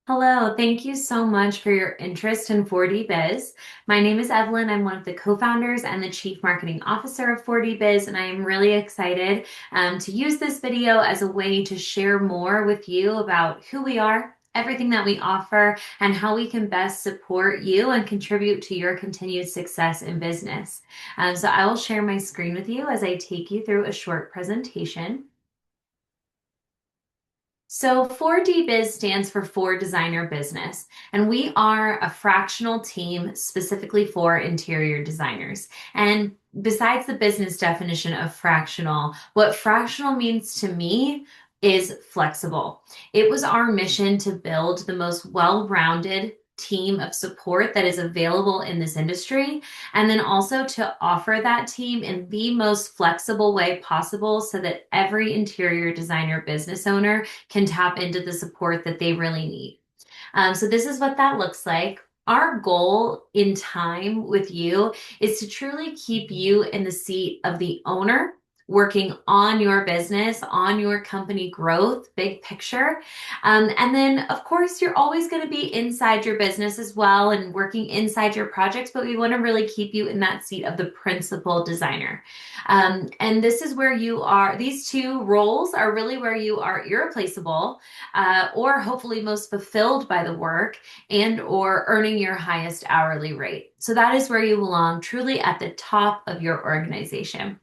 Hello, thank you so much for your interest in 4D Biz. My name is Evelyn. I'm one of the co-founders and the Chief Marketing Officer of 4D Biz, and I am really excited to use this video as a way to share more with you about who we are, everything that we offer, and how we can best support you and contribute to your continued success in business. So I will share my screen with you as I take you through a short presentation. So 4D Biz stands for For Designer Business, and we are a fractional team specifically for interior designers. And besides the business definition of fractional, what fractional means to me is flexible. It was our mission to build the most well-rounded team of support that is available in this industry, and then also to offer that team in the most flexible way possible so that every interior designer business owner can tap into the support that they really need. So this is what that looks like. Our goal in time with you is to truly keep you in the seat of the owner, working on your business, on your company growth, big picture. And then, of course, you're always going to be inside your business as well and working inside your projects, but we want to really keep you in that seat of the principal designer. And this is where you are, these two roles are really where you are irreplaceable, or hopefully most fulfilled by the work and or earning your highest hourly rate. So that is where you belong, truly at the top of your organization.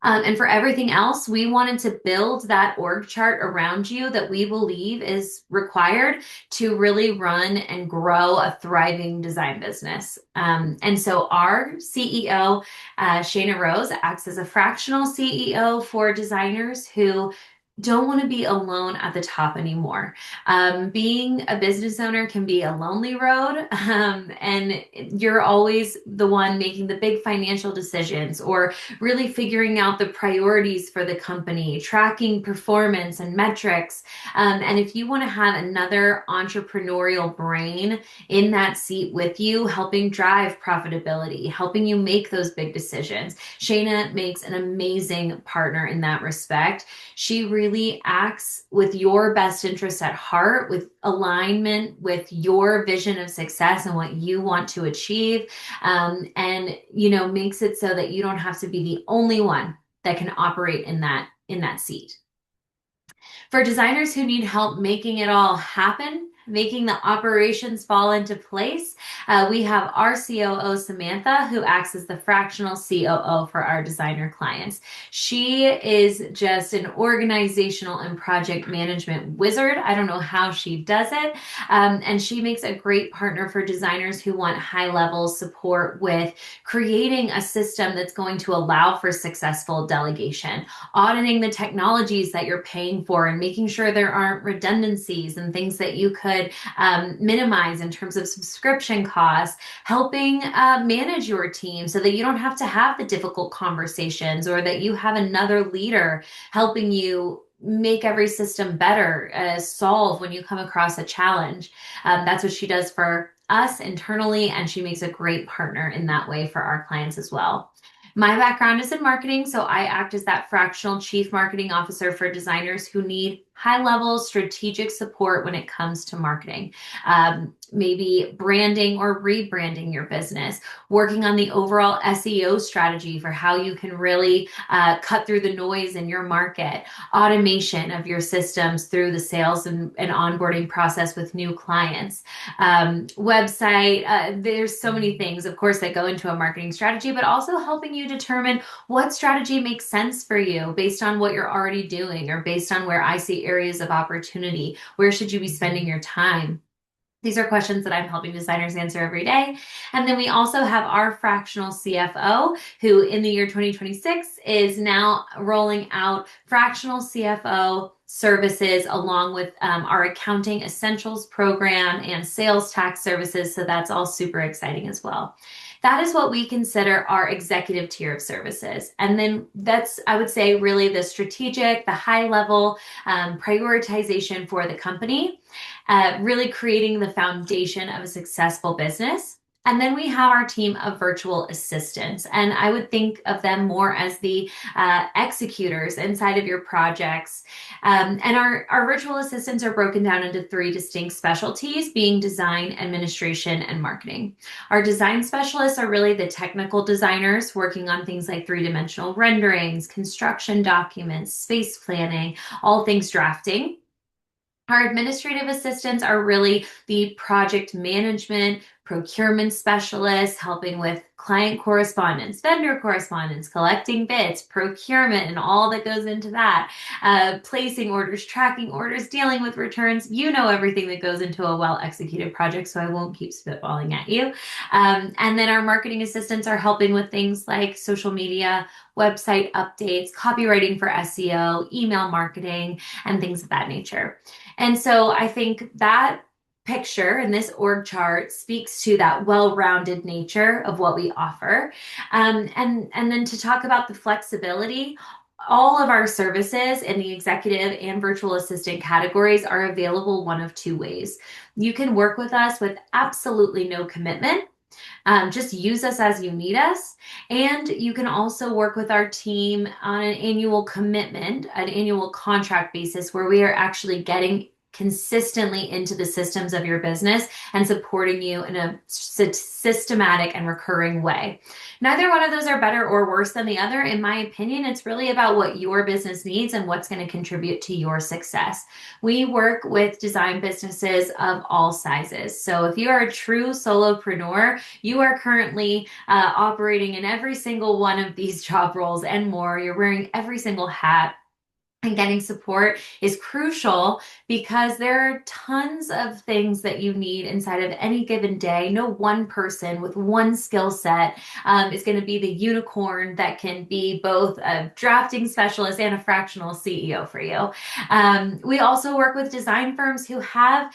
And for everything else, we wanted to build that org chart around you that we believe is required to really run and grow a thriving design business. And so our CEO, Shayna Rose, acts as a fractional CEO for designers who don't want to be alone at the top anymore. Being a business owner can be a lonely road, and you're always the one making the big financial decisions or really figuring out the priorities for the company, tracking performance and metrics. And if you want to have another entrepreneurial brain in that seat with you, helping drive profitability, helping you make those big decisions, Shayna makes an amazing partner in that respect. She really acts with your best interests at heart, with alignment with your vision of success and what you want to achieve, and makes it so that you don't have to be the only one that can operate in that seat. For designers who need help making it all happen, making the operations fall into place, we have our COO, Samantha, who acts as the fractional COO for our designer clients. She is just an organizational and project management wizard. I don't know how she does it. And she makes a great partner for designers who want high-level support with creating a system that's going to allow for successful delegation, auditing the technologies that you're paying for and making sure there aren't redundancies and things that you could minimize in terms of subscription costs, helping manage your team so that you don't have to have the difficult conversations or that you have another leader helping you make every system better, solve when you come across a challenge. That's what she does for us internally, and she makes a great partner in that way for our clients as well. My background is in marketing, so I act as that fractional chief marketing officer for designers who need high-level strategic support when it comes to marketing. Maybe branding or rebranding your business, working on the overall SEO strategy for how you can really cut through the noise in your market, automation of your systems through the sales and onboarding process with new clients, website. There's so many things, of course, that go into a marketing strategy, but also helping you determine what strategy makes sense for you based on what you're already doing or based on where I see areas of opportunity. Where should you be spending your time? These are questions that I'm helping designers answer every day. And then we also have our fractional CFO, who in the year 2026 is now rolling out fractional CFO services along with our accounting essentials program and sales tax services. So that's all super exciting as well. That is what we consider our executive tier of services. And then that's, I would say, really the strategic, the high level prioritization for the company, really creating the foundation of a successful business. And then we have our team of virtual assistants, and I would think of them more as the executors inside of your projects. And our virtual assistants are broken down into three distinct specialties, being design, administration, and marketing. Our design specialists are really the technical designers working on things like three-dimensional renderings, construction documents, space planning, all things drafting. Our administrative assistants are really the project management, procurement specialists, helping with client correspondence, vendor correspondence, collecting bids, procurement, and all that goes into that, placing orders, tracking orders, dealing with returns. You know everything that goes into a well executed project, so I won't keep spitballing at you. And then our marketing assistants are helping with things like social media, website updates, copywriting for SEO, email marketing, and things of that nature. And so I think that picture and this org chart speaks to that well-rounded nature of what we offer. And then to talk about the flexibility, all of our services in the executive and virtual assistant categories are available one of two ways. You can work with us with absolutely no commitment. Just use us as you need us. And you can also work with our team on an annual commitment, an annual contract basis where we are actually getting consistently into the systems of your business and supporting you in a systematic and recurring way. Neither one of those are better or worse than the other. In my opinion, it's really about what your business needs and what's going to contribute to your success. We work with design businesses of all sizes. So if you are a true solopreneur, you are currently operating in every single one of these job roles and more. You're wearing every single hat. And getting support is crucial because there are tons of things that you need inside of any given day. No one person with one skill set is going to be the unicorn that can be both a drafting specialist and a fractional CEO for you. We also work with design firms who have,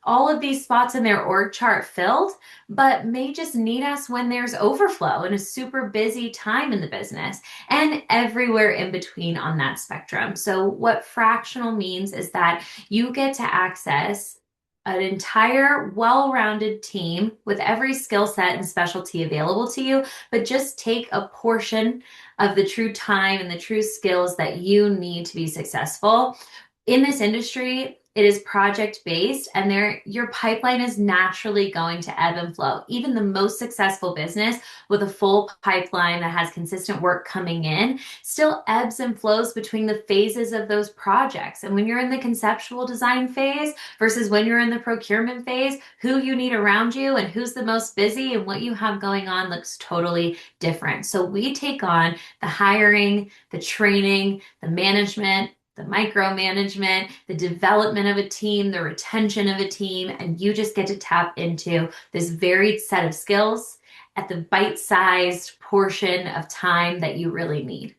all of these spots in their org chart filled, but may just need us when there's overflow and a super busy time in the business, and everywhere in between on that spectrum. So what fractional means is that you get to access an entire well-rounded team with every skill set and specialty available to you, but just take a portion of the true time and the true skills that you need to be successful. In this industry, it is project based, and your pipeline is naturally going to ebb and flow. Even the most successful business with a full pipeline that has consistent work coming in still ebbs and flows between the phases of those projects. And when you're in the conceptual design phase versus when you're in the procurement phase, who you need around you and who's the most busy and what you have going on looks totally different. So we take on the hiring, the training, the management, the micromanagement, the development of a team, the retention of a team, and you just get to tap into this varied set of skills at the bite-sized portion of time that you really need.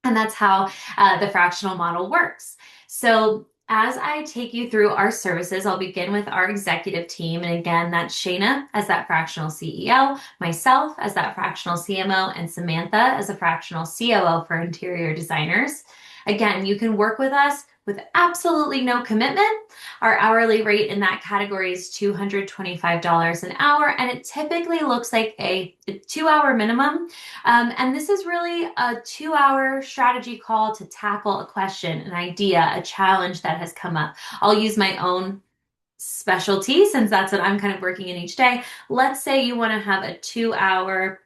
And that's how the fractional model works. So as I take you through our services, I'll begin with our executive team. And again, that's Shayna as that fractional CEO, myself as that fractional CMO, and Samantha as a fractional COO for interior designers. Again, you can work with us with absolutely no commitment. Our hourly rate in that category is $225 an hour, and it typically looks like a 2-hour minimum. And this is really a 2-hour strategy call to tackle a question, an idea, a challenge that has come up. I'll use my own specialty since that's what I'm kind of working in each day. Let's say you want to have a 2-hour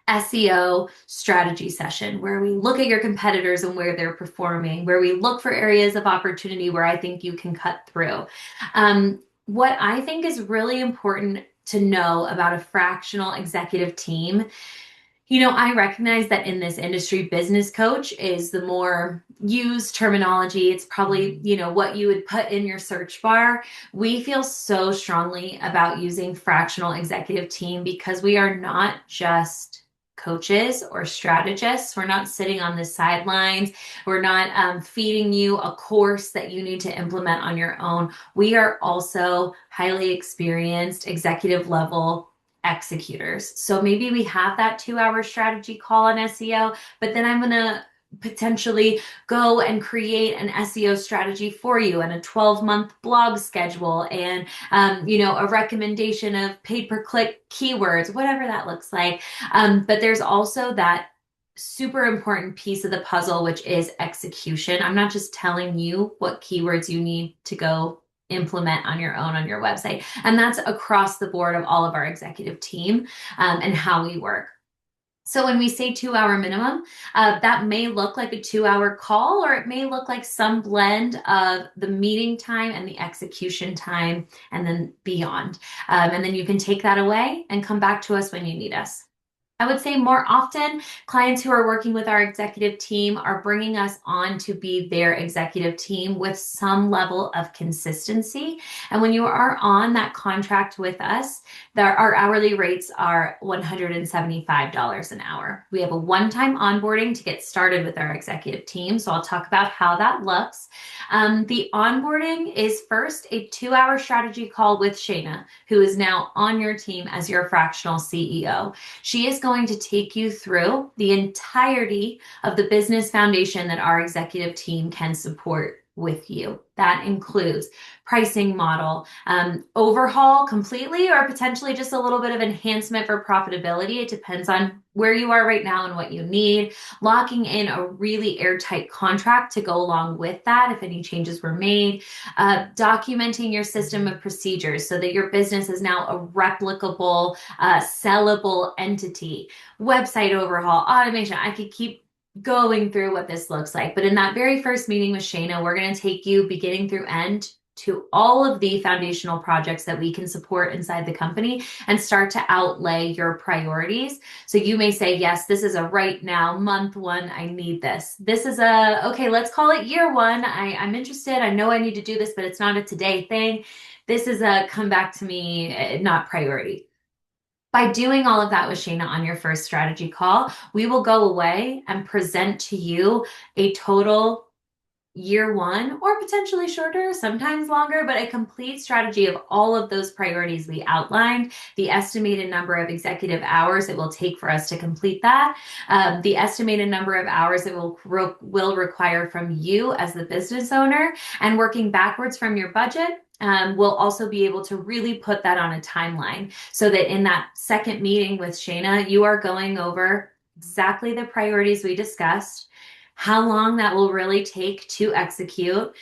SEO strategy session where we look at your competitors and where they're performing, where we look for areas of opportunity where I think you can cut through. What I think is really important to know about a fractional executive team, I recognize that in this industry, business coach is the more used terminology. It's probably, what you would put in your search bar. We feel so strongly about using fractional executive team because we are not just coaches or strategists. We're not sitting on the sidelines. We're not feeding you a course that you need to implement on your own. We are also highly experienced executive level executors. So maybe we have that 2-hour strategy call on SEO, but then I'm going to potentially go and create an SEO strategy for you and a 12-month blog schedule and a recommendation of pay-per-click keywords, whatever that looks like. But there's also that super important piece of the puzzle, which is execution. I'm not just telling you what keywords you need to go implement on your own on your website. And that's across the board of all of our executive team and how we work. So when we say 2 hour minimum, that may look like a 2 hour call, or it may look like some blend of the meeting time and the execution time and then beyond. And then you can take that away and come back to us when you need us. I would say more often, clients who are working with our executive team are bringing us on to be their executive team with some level of consistency. And when you are on that contract with us, our hourly rates are $175 an hour. We have a one-time onboarding to get started with our executive team. So I'll talk about how that looks. The onboarding is first a 2 hour strategy call with Shayna, who is now on your team as your fractional CEO. She is going to take you through the entirety of the business foundation that our executive team can support with you. That includes pricing model, overhaul completely, or potentially just a little bit of enhancement for profitability. It depends on where you are right now and what you need. Locking in a really airtight contract to go along with that if any changes were made. Documenting your system of procedures so that your business is now a replicable, sellable entity. Website overhaul, automation. I could keep going through what this looks like. But in that very first meeting with Shayna, we're going to take you beginning through end to all of the foundational projects that we can support inside the company and start to outlay your priorities. So you may say, yes, this is a right now, month one, I need this. This is okay, let's call it year one. I'm interested. I know I need to do this, but it's not a today thing. This is a come back to me, not priority. By doing all of that with Shayna on your first strategy call, we will go away and present to you a total year one, or potentially shorter, sometimes longer, but a complete strategy of all of those priorities we outlined, the estimated number of executive hours it will take for us to complete that, the estimated number of hours it will require from you as the business owner, and working backwards from your budget. We'll also be able to really put that on a timeline so that in that second meeting with Shayna, you are going over exactly the priorities we discussed, how long that will really take to execute,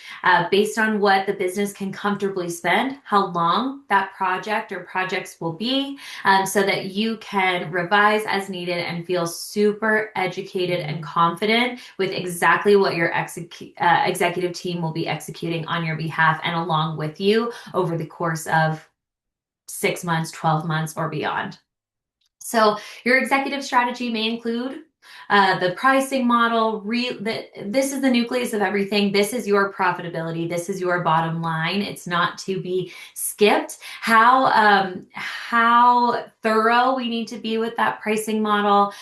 based on what the business can comfortably spend, how long that project or projects will be, so that you can revise as needed and feel super educated and confident with exactly what your executive team will be executing on your behalf and along with you over the course of 6 months, 12 months, or beyond. So your executive strategy may include the pricing model. This is the nucleus of everything. This is your profitability. This is your bottom line. It's not to be skipped. How thorough we need to be with that pricing model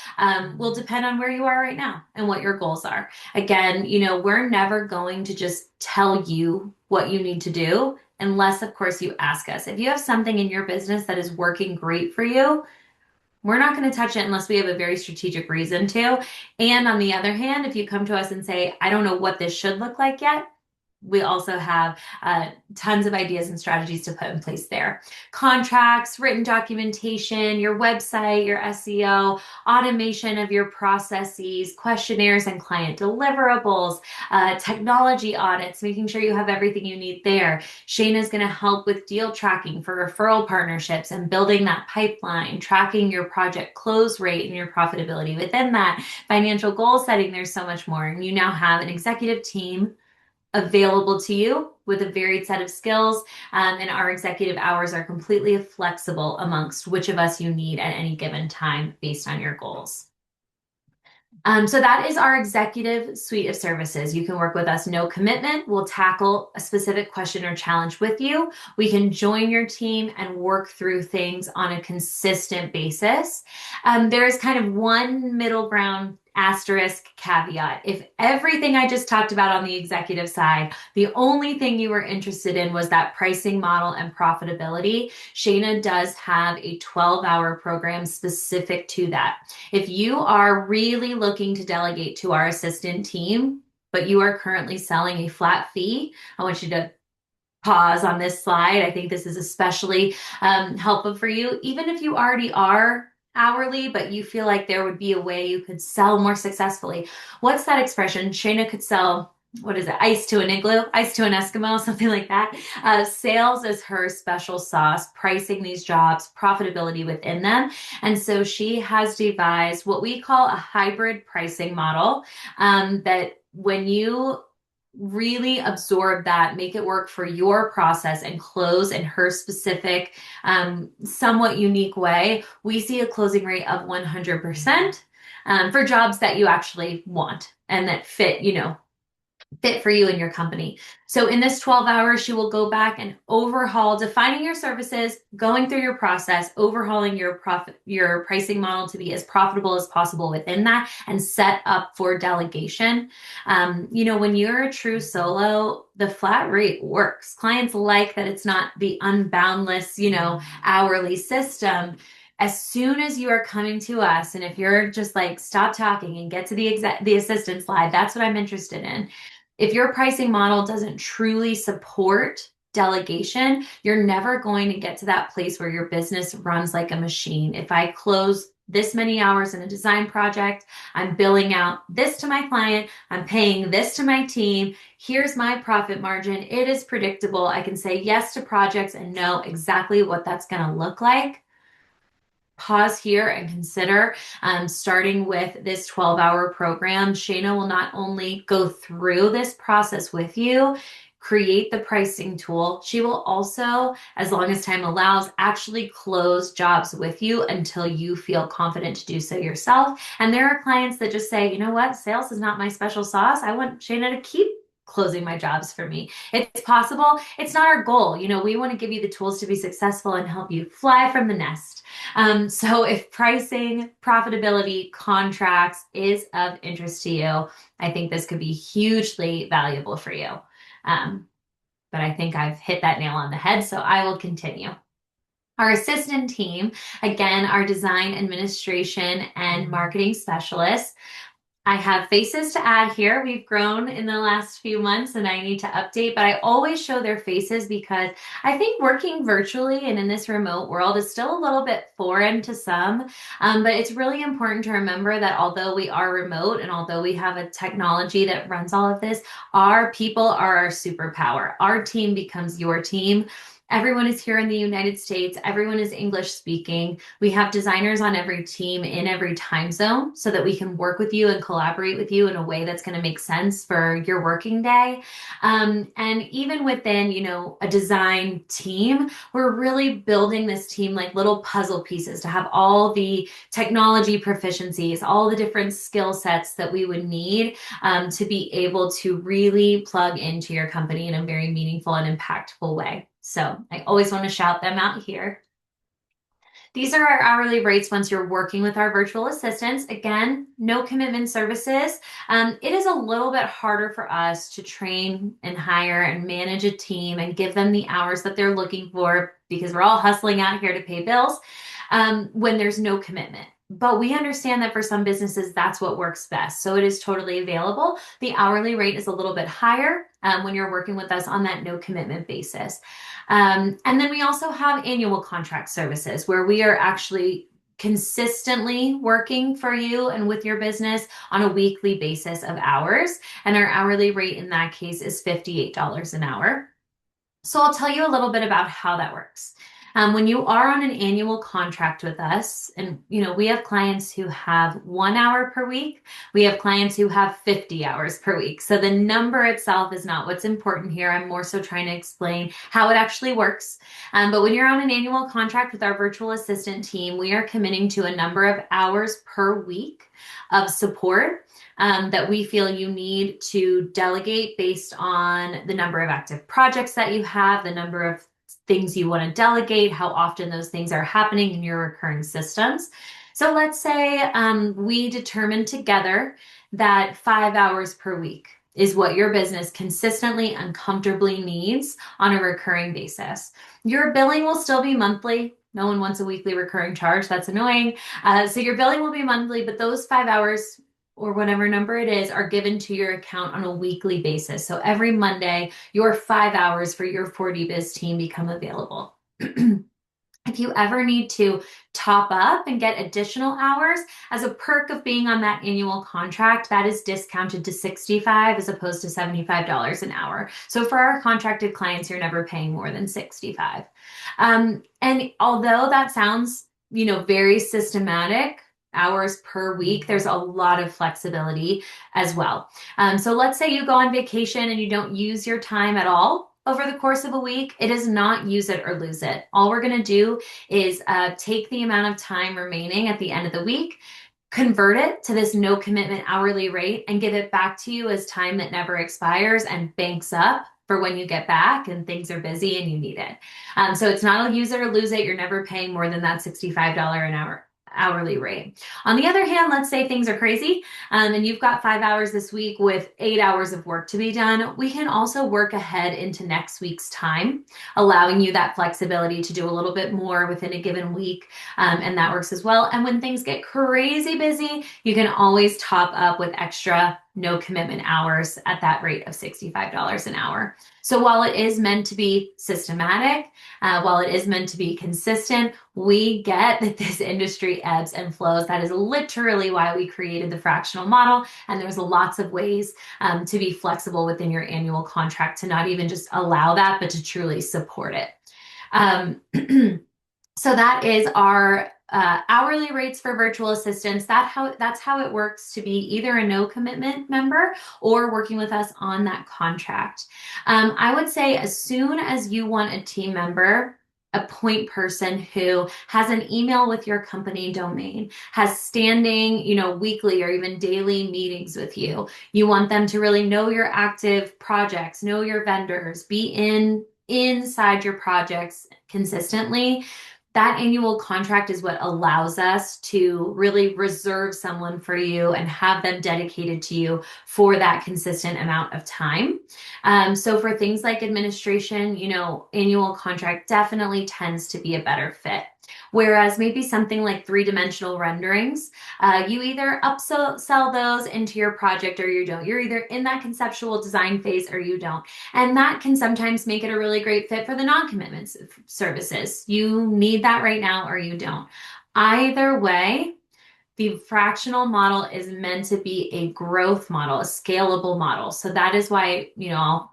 will depend on where you are right now and what your goals are. Again, we're never going to just tell you what you need to do unless, of course, you ask us. If you have something in your business that is working great for you, we're not going to touch it unless we have a very strategic reason to. And on the other hand, if you come to us and say, I don't know what this should look like yet, we also have tons of ideas and strategies to put in place there. Contracts, written documentation, your website, your SEO, automation of your processes, questionnaires and client deliverables, technology audits, making sure you have everything you need there. Shayna's going to help with deal tracking for referral partnerships and building that pipeline, tracking your project close rate and your profitability within that, financial goal setting. There's so much more. And you now have an executive team available to you with a varied set of skills, and our executive hours are completely flexible amongst which of us you need at any given time based on your goals. So that is our executive suite of services. You can work with us, no commitment. We'll tackle a specific question or challenge with you. We can join your team and work through things on a consistent basis. There is kind of one middle ground asterisk caveat. If everything I just talked about on the executive side, the only thing you were interested in was that pricing model and profitability, Shayna does have a 12-hour program specific to that. If you are really looking to delegate to our assistant team, but you are currently selling a flat fee, I want you to pause on this slide. I think this is especially helpful for you. Even if you already are hourly, but you feel like there would be a way you could sell more successfully. What's that expression? Shayna could sell, what is it? Ice to an igloo, ice to an Eskimo, something like that. Sales is her special sauce, pricing these jobs, profitability within them. And so she has devised what we call a hybrid pricing model that when you really absorb that, make it work for your process and close in her specific, somewhat unique way, we see a closing rate of 100% for jobs that you actually want and that fit for you and your company. So in this 12 hours, she will go back and overhaul defining your services, going through your process, overhauling your pricing model to be as profitable as possible within that and set up for delegation. When you're a true solo, the flat rate works. Clients like that it's not the unboundless, hourly system. As soon as you are coming to us, and if you're just like stop talking and get to the assistant slide, that's what I'm interested in. If your pricing model doesn't truly support delegation, you're never going to get to that place where your business runs like a machine. If I close this many hours in a design project, I'm billing out this to my client, I'm paying this to my team, here's my profit margin. It is predictable. I can say yes to projects and know exactly what that's going to look like. Pause here and consider starting with this 12-hour program. Shayna will not only go through this process with you, create the pricing tool. She will also, as long as time allows, actually close jobs with you until you feel confident to do so yourself. And there are clients that just say, you know what, sales is not my special sauce. I want Shayna to keep closing my jobs for me. It's possible. It's not our goal. We want to give you the tools to be successful and help you fly from the nest. So if pricing, profitability, contracts is of interest to you, I think this could be hugely valuable for you. But I think I've hit that nail on the head, so I will continue. Our assistant team, again, our design, administration, and marketing specialists. I have faces to add here. We've grown in the last few months and I need to update, but I always show their faces because I think working virtually and in this remote world is still a little bit foreign to some. But it's really important to remember that although we are remote and although we have a technology that runs all of this, our people are our superpower. Our team becomes your team. Everyone is here in the United States. Everyone is English speaking. We have designers on every team in every time zone so that we can work with you and collaborate with you in a way that's going to make sense for your working day. And even within, a design team, we're really building this team like little puzzle pieces to have all the technology proficiencies, all the different skill sets that we would need to be able to really plug into your company in a very meaningful and impactful way. So I always want to shout them out here. These are our hourly rates once you're working with our virtual assistants. Again, no commitment services. It is a little bit harder for us to train and hire and manage a team and give them the hours that they're looking for because we're all hustling out here to pay bills when there's no commitment. But we understand that for some businesses, that's what works best. So it is totally available. The hourly rate is a little bit higher when you're working with us on that no commitment basis. And then we also have annual contract services where we are actually consistently working for you and with your business on a weekly basis of hours. And our hourly rate in that case is $58 an hour. So I'll tell you a little bit about how that works. When you are on an annual contract with us, and we have clients who have 1 hour per week, we have clients who have 50 hours per week. So the number itself is not what's important here. I'm more so trying to explain how it actually works. But when you're on an annual contract with our virtual assistant team, we are committing to a number of hours per week of support that we feel you need to delegate based on the number of active projects that you have, the number of things you want to delegate, how often those things are happening in your recurring systems. So let's say we determine together that 5 hours per week is what your business consistently and comfortably needs on a recurring basis. Your billing will still be monthly. No one wants a weekly recurring charge. That's annoying. So your billing will be monthly, but those 5 hours or whatever number it is are given to your account on a weekly basis. So every Monday, your 5 hours for your 40 Biz team become available. If you ever need to top up and get additional hours as a perk of being on that annual contract, that is discounted to 65 as opposed to $75 an hour. So for our contracted clients, you're never paying more than 65. And although that sounds, very systematic, hours per week, there's a lot of flexibility as well. So let's say you go on vacation and you don't use your time at all over the course of a week. It is not use it or lose it. All we're going to do is take the amount of time remaining at the end of the week, convert it to this no commitment hourly rate, and give it back to you as time that never expires and banks up for when you get back and things are busy and you need it. So it's not a use it or lose it. You're never paying more than that $65 an hour hourly rate. On the other hand, let's say things are crazy and you've got 5 hours this week with 8 hours of work to be done. We can also work ahead into next week's time, allowing you that flexibility to do a little bit more within a given week. And that works as well. And when things get crazy busy, you can always top up with extra no commitment hours at that rate of $65 an hour. So while it is meant to be systematic, while it is meant to be consistent, we get that this industry ebbs and flows. That is literally why we created the fractional model. And there's lots of ways to be flexible within your annual contract to not even just allow that, but to truly support it. So that is our hourly rates for virtual assistants. That's how it works to be either a no commitment member or working with us on that contract. I would say as soon as you want a team member, a point person who has an email with your company domain, has standing, weekly or even daily meetings with you. You want them to really know your active projects, know your vendors, be inside your projects consistently. That annual contract is what allows us to really reserve someone for you and have them dedicated to you for that consistent amount of time. So for things like administration, annual contract definitely tends to be a better fit. Whereas maybe something like three-dimensional renderings, you either upsell those into your project or you don't. You're either in that conceptual design phase or you don't. And that can sometimes make it a really great fit for the non-commitment services. You need that right now or you don't. Either way, the fractional model is meant to be a growth model, a scalable model. So that is why, I'll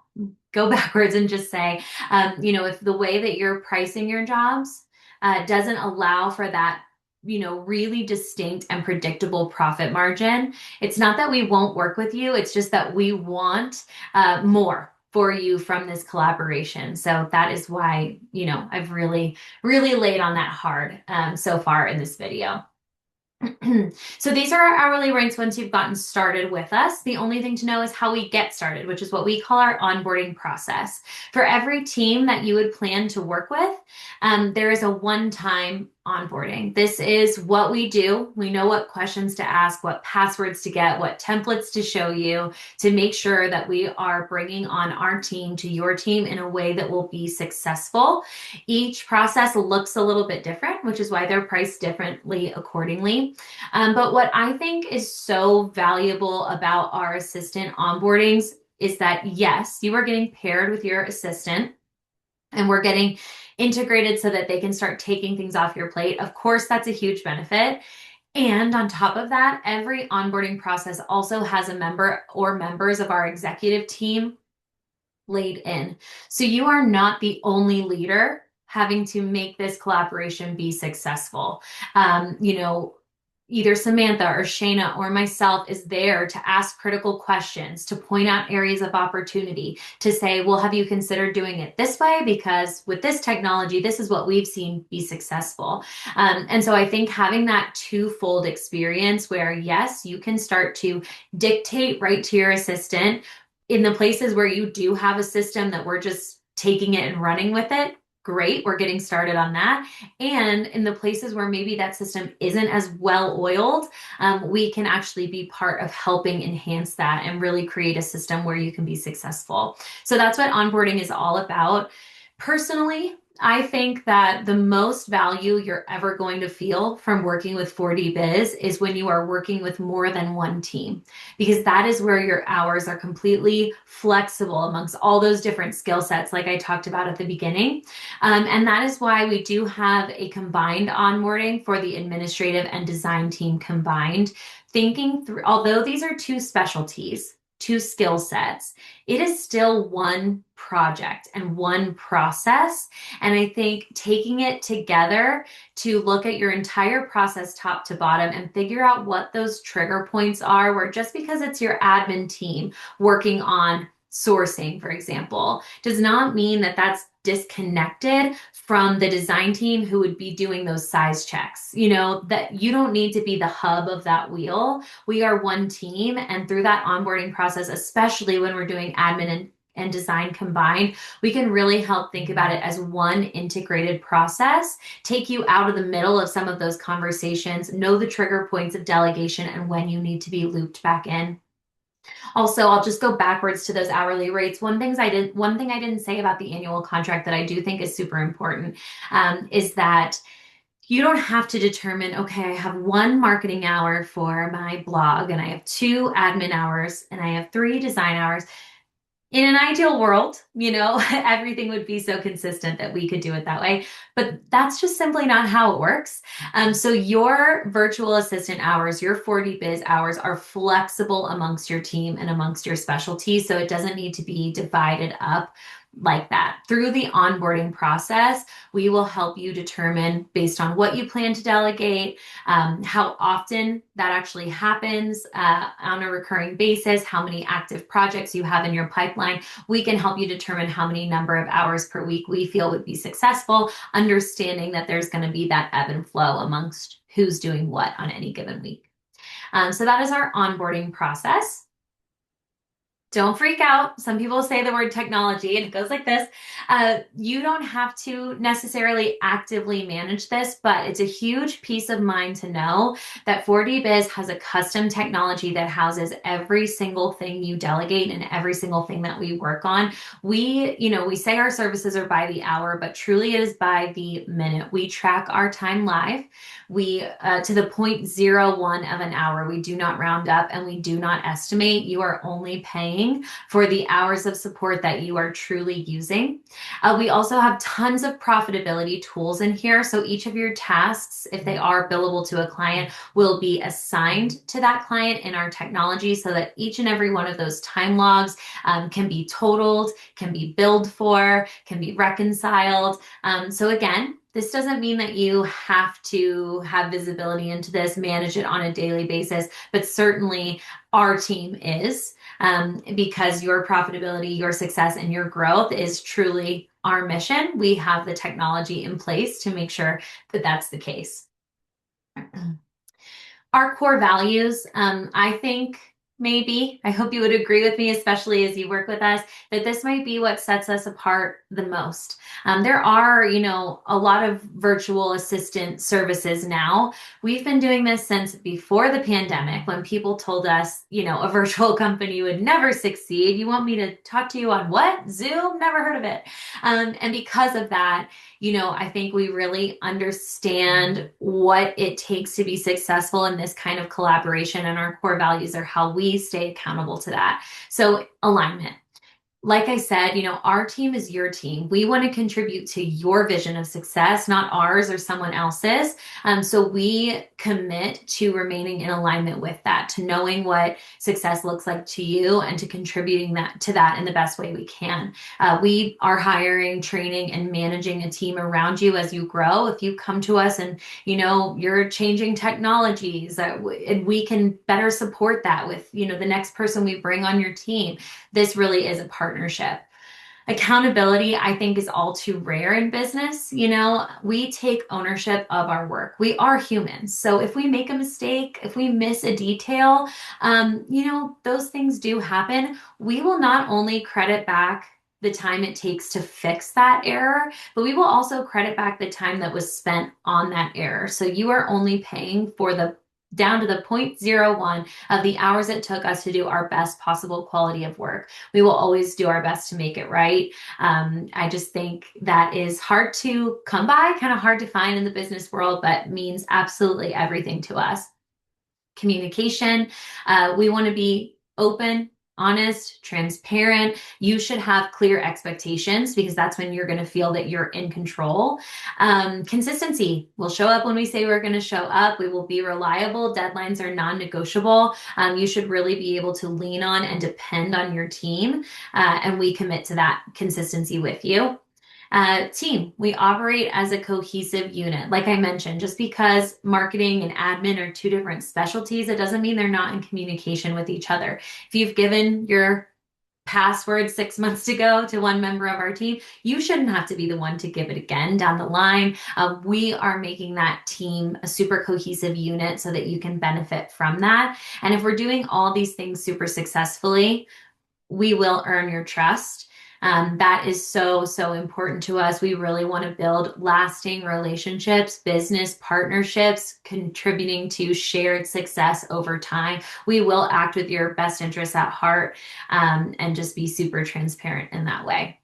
go backwards and just say, if the way that you're pricing your jobs doesn't allow for that, really distinct and predictable profit margin, it's not that we won't work with you. It's just that we want more for you from this collaboration. So that is why, I've really, really laid on that hard so far in this video. So these are our hourly rates once you've gotten started with us. The only thing to know is how we get started, which is what we call our onboarding process. For every team that you would plan to work with, there is a one-time onboarding. This is what we do. We know what questions to ask, what passwords to get, what templates to show you to make sure that we are bringing on our team to your team in a way that will be successful. Each process looks a little bit different, which is why they're priced differently accordingly. But what I think is so valuable about our assistant onboardings is that, yes, you are getting paired with your assistant and we're getting integrated so that they can start taking things off your plate. Of course, that's a huge benefit. And on top of that, every onboarding process also has a member or members of our executive team laid in. So you are not the only leader having to make this collaboration be successful. Either Samantha or Shayna or myself is there to ask critical questions, to point out areas of opportunity, to say, well, have you considered doing it this way? Because with this technology, this is what we've seen be successful. And so I think having that twofold experience where, yes, you can start to dictate right to your assistant in the places where you do have a system that we're just taking it and running with it, great, we're getting started on that. And in the places where maybe that system isn't as well oiled, we can actually be part of helping enhance that and really create a system where you can be successful. So that's what onboarding is all about. Personally, I think that the most value you're ever going to feel from working with 4D Biz is when you are working with more than one team, because that is where your hours are completely flexible amongst all those different skill sets, like I talked about at the beginning. And that is why we do have a combined onboarding for the administrative and design team combined. Thinking through, although these are two specialties, two skill sets, it is still one project and one process. And I think taking it together to look at your entire process top to bottom and figure out what those trigger points are, where just because it's your admin team working on sourcing, for example, does not mean that that's disconnected from the design team who would be doing those size checks. You know, that you don't need to be the hub of that wheel. We are one team. And through that onboarding process, especially when we're doing admin and design combined, we can really help think about it as one integrated process, take you out of the middle of some of those conversations, know the trigger points of delegation and when you need to be looped back in. Also, I'll just go backwards to those hourly rates. One thing I didn't say about the annual contract that I do think is super important, is that you don't have to determine, okay, I have one marketing hour for my blog and I have two admin hours and I have three design hours. In an ideal world, everything would be so consistent that we could do it that way. But that's just simply not how it works. So your virtual assistant hours, your 4D Biz hours are flexible amongst your team and amongst your specialties. So it doesn't need to be divided up like that. Through the onboarding process, we will help you determine based on what you plan to delegate, how often that actually happens on a recurring basis, how many active projects you have in your pipeline. We can help you determine how many number of hours per week we feel would be successful, understanding that there's going to be that ebb and flow amongst who's doing what on any given week. So that is our onboarding process. Don't freak out. Some people say the word technology and it goes like this. You don't have to necessarily actively manage this, but it's a huge peace of mind to know that 4D Biz has a custom technology that houses every single thing you delegate and every single thing that we work on. We say our services are by the hour, but truly it is by the minute. We track our time live. We to the 0.01 of an hour. We do not round up and we do not estimate. You are only paying for the hours of support that you are truly using. We also have tons of profitability tools in here. So each of your tasks, if they are billable to a client, will be assigned to that client in our technology so that each and every one of those time logs can be totaled, can be billed for, can be reconciled. So again, this doesn't mean that you have to have visibility into this, manage it on a daily basis, but certainly our team is, because your profitability, your success, and your growth is truly our mission. We have the technology in place to make sure that that's the case. Our core values, I think I hope you would agree with me, especially as you work with us, that this might be what sets us apart the most. There are, a lot of virtual assistant services now. We've been doing this since before the pandemic when people told us, a virtual company would never succeed. You want me to talk to you on what? Zoom? Never heard of it. And because of that, I think we really understand what it takes to be successful in this kind of collaboration, and our core values are how we stay accountable to that. So alignment. Like I said, our team is your team. We want to contribute to your vision of success, not ours or someone else's. So we commit to remaining in alignment with that, to knowing what success looks like to you and to contributing to that in the best way we can. We are hiring, training, and managing a team around you as you grow. If you come to us and, you're changing technologies, and we can better support that with, the next person we bring on your team. This really is a partnership. Accountability, I think, is all too rare in business. We take ownership of our work. We are humans. So if we make a mistake, if we miss a detail, those things do happen. We will not only credit back the time it takes to fix that error, but we will also credit back the time that was spent on that error. So you are only paying for the down to the point zero 0.01 of the hours it took us to do our best possible quality of work. We will always do our best to make it right. I just think that is hard to come by, kind of hard to find in the business world, but means absolutely everything to us. Communication. We want to be open, honest, transparent. You should have clear expectations because that's when you're going to feel that you're in control. Consistency. We'll show up when we say we're going to show up. We will be reliable. Deadlines are non-negotiable. You should really be able to lean on and depend on your team. And we commit to that consistency with you. Team, we operate as a cohesive unit. Like I mentioned, just because marketing and admin are two different specialties, it doesn't mean they're not in communication with each other. If you've given your password 6 months ago to one member of our team, you shouldn't have to be the one to give it again down the line. We are making that team a super cohesive unit so that you can benefit from that. And if we're doing all these things super successfully, we will earn your trust. That is so, so important to us. We really want to build lasting relationships, business partnerships, contributing to shared success over time. We will act with your best interests at heart, and just be super transparent in that way.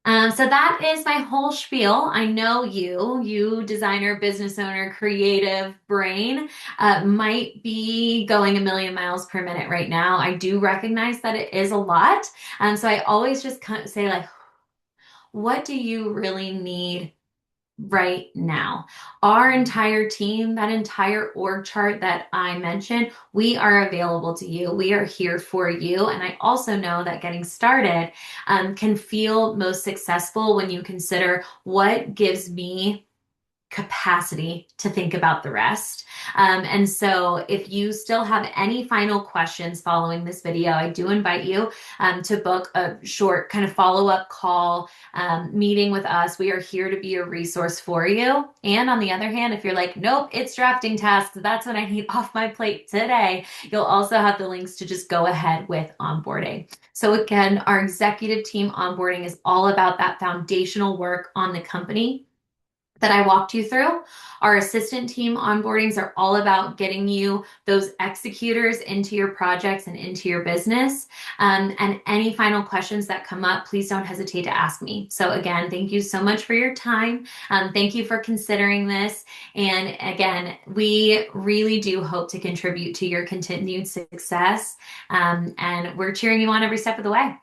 So that is my whole spiel. I know you designer, business owner, creative brain, might be going a million miles per minute right now. I do recognize that it is a lot. So I always just kind of say like, what do you really need right now? Our entire team, that entire org chart that I mentioned, we are available to you. We are here for you. And I also know that getting started can feel most successful when you consider what gives me capacity to think about the rest. And so if you still have any final questions following this video, I do invite you to book a short kind of follow-up call meeting with us. We are here to be a resource for you. And on the other hand, if you're like, nope, it's drafting tasks, that's what I need off my plate today, you'll also have the links to just go ahead with onboarding. So again, our executive team onboarding is all about that foundational work on the company that I walked you through. Our assistant team onboardings are all about getting you those executors into your projects and into your business. And any final questions that come up, please don't hesitate to ask me. So again, thank you so much for your time. Thank you for considering this. And again, we really do hope to contribute to your continued success. And we're cheering you on every step of the way.